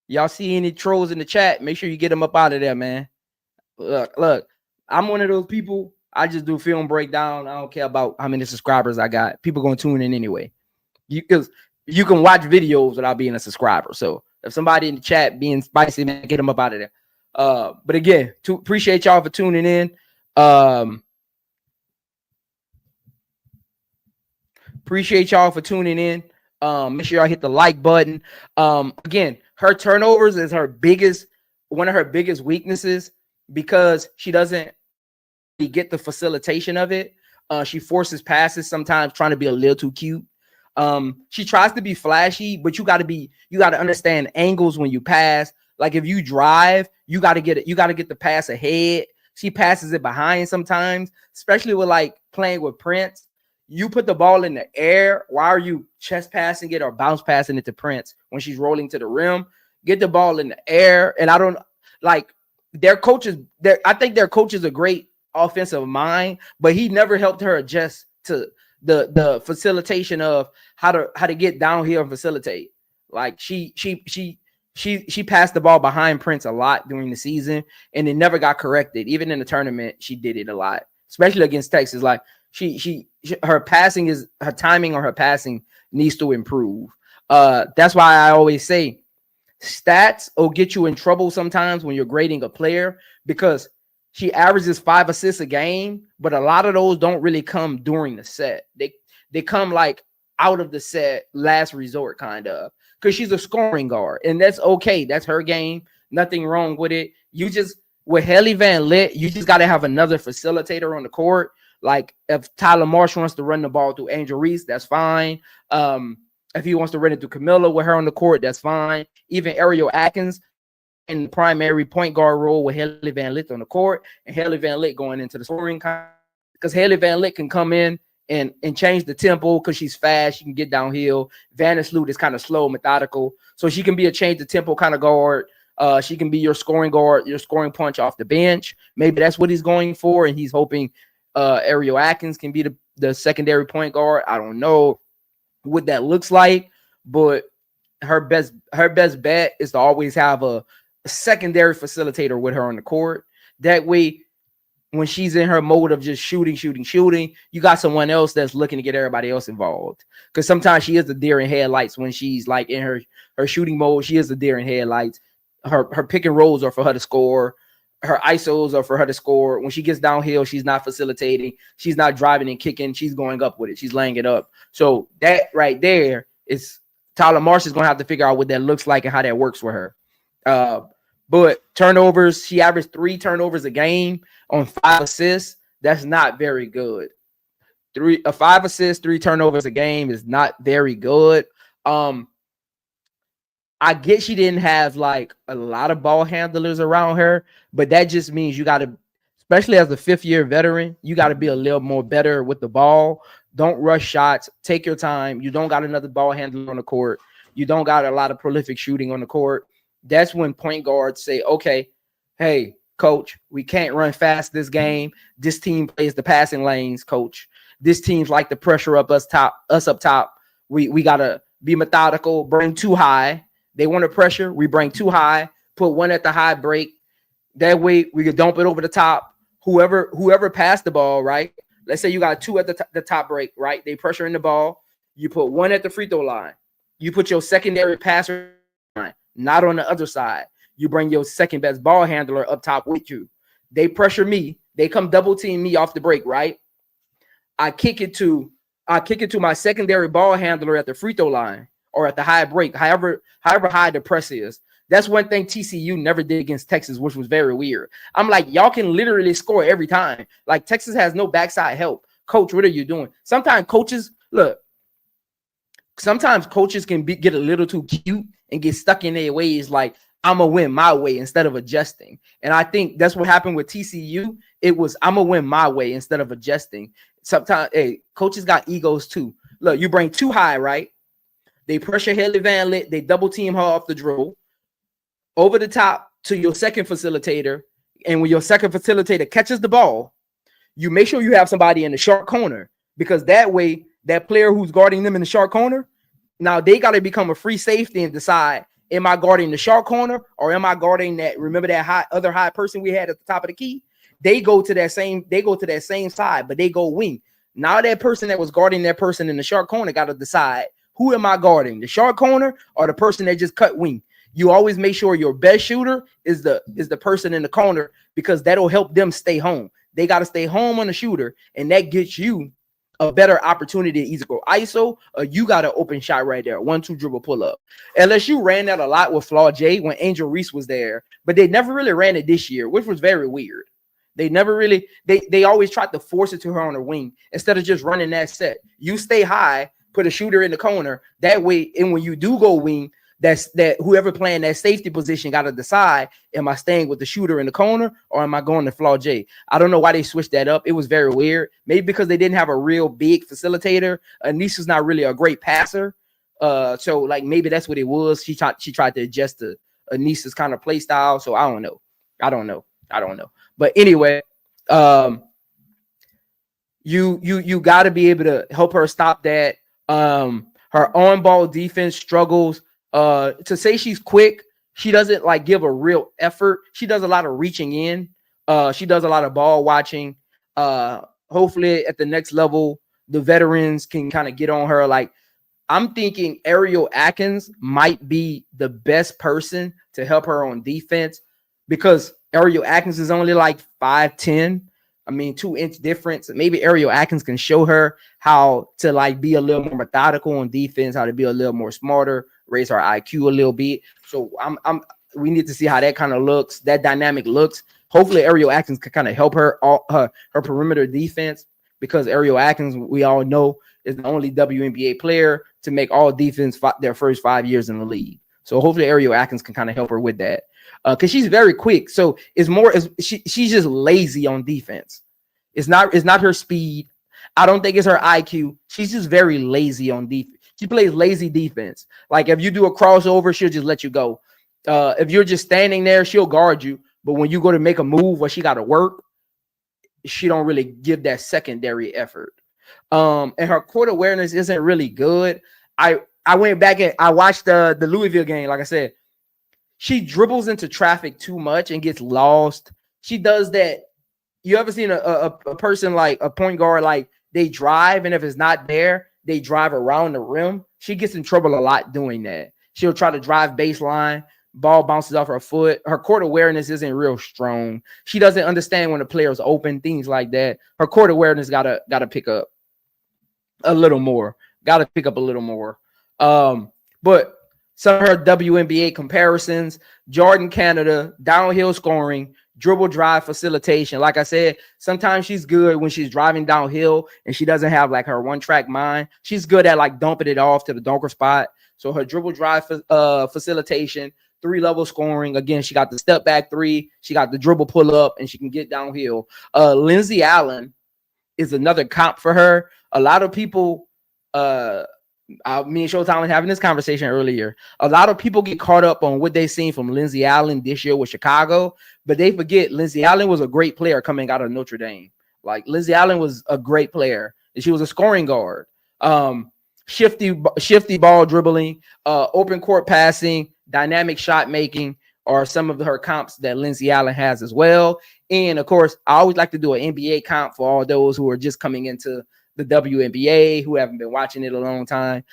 Y'all see any trolls in the chat? Make sure you get them up out of there, man. Look, I'm one of those people. I just do film breakdown. I don't care about how many subscribers I got. People gonna tune in anyway. Because you can watch videos without being a subscriber. So if somebody in the chat being spicy, man, get them up out of there. But again, appreciate y'all for tuning in. Make sure y'all hit the like button. Again, her turnovers is one of her biggest weaknesses because she doesn't get the facilitation of it. She forces passes sometimes, trying to be a little too cute. She tries to be flashy, but you got to understand angles when you pass. Like if you drive, you got to get the pass ahead. She passes it behind sometimes, especially with like playing with Prince. You put the ball in the air. Why are you chest passing it or bounce passing it to Prince when she's rolling to the rim? Get the ball in the air. And I don't like their coaches. I think their coach is a great offensive mind, but he never helped her adjust to the facilitation of how to get downhill and facilitate. Like she passed the ball behind Prince a lot during the season, and it never got corrected. Even in the tournament, she did it a lot, especially against Texas. Like her timing on her passing needs to improve. That's why I always say stats will get you in trouble sometimes when you're grading a player, because she averages 5 assists a game, but a lot of those don't really come during the set. They come like out of the set, last resort kind of, because she's a scoring guard, and that's okay. That's her game. Nothing wrong with it. With Hailey Van Lith, you just got to have another facilitator on the court. Like if Tyler Marsh wants to run the ball through Angel Reese, that's fine. If he wants to run it through Camilla with her on the court, that's fine. Even Ariel Atkins in the primary point guard role with Hailey Van Lith on the court, and Hailey Van Lith going into the scoring, because Hailey Van Lith can come in and change the tempo because she's fast. She can get downhill. Vandersloot is kind of slow, methodical, so she can be a change the tempo kind of guard. She can be your scoring guard, your scoring punch off the bench. Maybe that's what he's going for, and he's hoping Ariel Atkins can be the secondary point guard. I don't know what that looks like, but her best bet is to always have a secondary facilitator with her on the court. That way, when she's in her mode of just shooting, you got someone else that's looking to get everybody else involved. Because sometimes she is the deer in headlights when she's like in her shooting mode. She is the deer in headlights. Her pick and rolls are for her to score. Her ISOs are for her to score. When she gets downhill, she's not facilitating. She's not driving and kicking. She's going up with it. She's laying it up. So that right there is Tyler Marsh is going to have to figure out what that looks like and how that works for her. But turnovers, she averaged 3 turnovers a game on 5 assists. That's not very good. 5 assists, 3 turnovers a game is not very good. I get she didn't have like a lot of ball handlers around her, but that just means you got to, especially as a 5th-year veteran, you got to be a little more better with the ball. Don't rush shots. Take your time. You don't got another ball handler on the court. You don't got a lot of prolific shooting on the court. That's when point guards say, okay, hey, coach, we can't run fast this game. This team plays the passing lanes, coach. This team's like the pressure up us up top. We gotta be methodical, bring 2 high. They want to pressure, we bring 2 high, put 1 at the high break. That way we can dump it over the top. Whoever passed the ball, right? Let's say you got 2 at the top break, right? They pressure in the ball. You put 1 at the free throw line. You put your secondary passer line, not on the other side. You bring your second best ball handler up top with you. They pressure me. They come double team me off the break, right? I kick it to my secondary ball handler at the free throw line or at the high break, however high the press is. That's one thing TCU never did against Texas, which was very weird. I'm like, y'all can literally score every time. Like, Texas has no backside help. Coach, what are you doing? Sometimes coaches can get a little too cute and get stuck in their ways, like, I'm going to win my way instead of adjusting. And I think that's what happened with TCU. It was, I'm going to win my way instead of adjusting. Sometimes, coaches got egos too. Look, you bring 2 high, right? They pressure Hailey Van Lith. They double team her off the dribble. Over the top to your second facilitator. And when your second facilitator catches the ball, you make sure you have somebody in the short corner, because that way, that player who's guarding them in the short corner, now they got to become a free safety and decide, am I guarding the short corner or am I guarding that? Remember that other high person we had at the top of the key? They go to that same side, but they go wing. Now that person that was guarding that person in the short corner got to decide, who am I guarding, the short corner or the person that just cut wing? You always make sure your best shooter is the person in the corner, because that'll help them stay home. They got to stay home on the shooter, and that gets you a better opportunity to either go ISO or you got an open shot right there. 1-2 dribble pull up. LSU ran that a lot with Flaw J when Angel Reese was there, but they never really ran it this year, which was very weird. They never really, they always tried to force it to her on the wing instead of just running that set. You stay high, put a shooter in the corner. That way, and when you do go wing, that whoever playing that safety position got to decide, am I staying with the shooter in the corner or am I going to Flaw J? I don't know why they switched that up. It was very weird. Maybe because they didn't have a real big facilitator. Anissa's not really a great passer. So like maybe that's what it was. She tried to adjust to Anissa's kind of play style. So I don't know. But anyway, you got to be able to help her stop that. Her on-ball defense struggles. To say she's quick, she doesn't like give a real effort. She does a lot of reaching in. She does a lot of ball watching. Hopefully at the next level, the veterans can kind of get on her. Like, I'm thinking Ariel Atkins might be the best person to help her on defense, because Ariel Atkins is only like 5'10". I mean, 2-inch difference. Maybe Ariel Atkins can show her how to like be a little more methodical on defense, how to be a little more smarter, raise her IQ a little bit. So we need to see how that kind of looks, that dynamic looks. Hopefully Ariel Atkins can kind of help her perimeter defense, because Ariel Atkins, we all know, is the only WNBA player to make all defense their first 5 years in the league. So hopefully Ariel Atkins can kind of help her with that. Because she's very quick. So it's more she's just lazy on defense. It's not her speed. I don't think it's her IQ. She's just very lazy on defense. She plays lazy defense. Like if you do a crossover, she'll just let you go. If you're just standing there, she'll guard you. But when you go to make a move where she got to work, she don't really give that secondary effort. And her court awareness isn't really good. I went back and I watched the Louisville game. Like I said, she dribbles into traffic too much and gets lost. She does that. You ever seen a person like a point guard, like they drive, and if it's not there, they drive around the rim? She gets in trouble a lot doing that. She'll try to drive baseline, ball bounces off her foot. Her court awareness isn't real strong. She doesn't understand when the player's open, things like that. Her court awareness gotta pick up a little more. But some of her WNBA comparisons: Jordan Canada, downhill scoring, dribble drive facilitation. Like I said, sometimes she's good when she's driving downhill and she doesn't have like her one-track mind. She's good at like dumping it off to the dunker spot. So her dribble drive facilitation, 3-level scoring. Again, she got the step back 3, she got the dribble pull up, and she can get downhill. Lindsay Allen is another comp for her. A lot of people, me and Showtime was having this conversation earlier. A lot of people get caught up on what they've seen from Lindsay Allen this year with Chicago, but they forget Lindsay Allen was a great player coming out of Notre Dame. Like, Lindsay Allen was a great player, and she was a scoring guard. shifty ball dribbling, open court passing, dynamic shot making are some of her comps that Lindsay Allen has as well. And of course, I always like to do an NBA comp for all those who are just coming into the WNBA, who haven't been watching it a long time.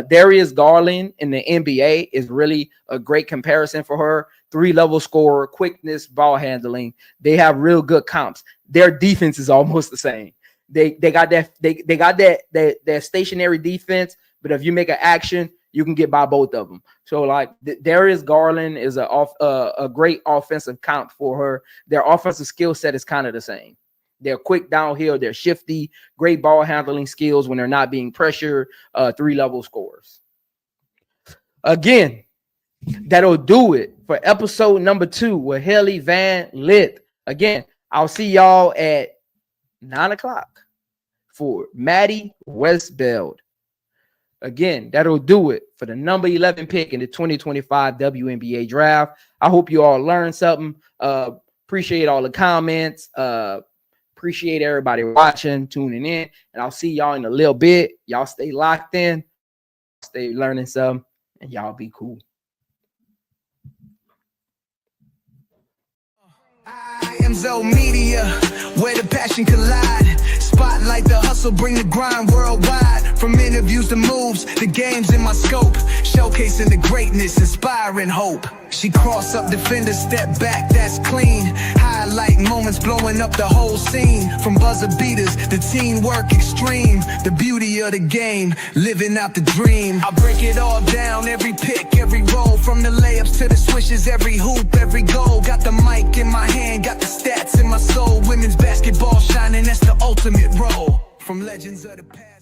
Darius Garland in the NBA is really a great comparison for her. 3-level scorer, quickness, ball handling. They have real good comps. Their defense is almost the same. They got that stationary defense, but if you make an action, you can get by both of them. So like Darius Garland is a great offensive comp for her. Their offensive skill set is kind of the same. They're quick downhill. They're shifty, great ball handling skills when they're not being pressured, 3-level scorers. Again, that'll do it for episode number 2 with Hailey Van Lith. Again, I'll see y'all at 9 o'clock for Maddie Westbeld. Again, that'll do it for the number 11 pick in the 2025 WNBA Draft. I hope you all learned something. Appreciate all the comments. Appreciate everybody watching, tuning in, and I'll see y'all in a little bit. Y'all stay locked in, stay learning something, and y'all be cool. I am Zo Media, where the passion collide. Spotlight the hustle, bring the grind worldwide. From interviews to moves, the game's in my scope. Showcasing the greatness, inspiring hope. She cross up defender, step back, that's clean. Highlight moments, blowing up the whole scene. From buzzer beaters, the teamwork extreme. The beauty of the game, living out the dream. I break it all down, every pick, every roll. From the layups to the swishes, every hoop, every goal. Got the mic in my hand, got the stats in my soul. Women's basketball shining, that's the ultimate role. From legends of the past.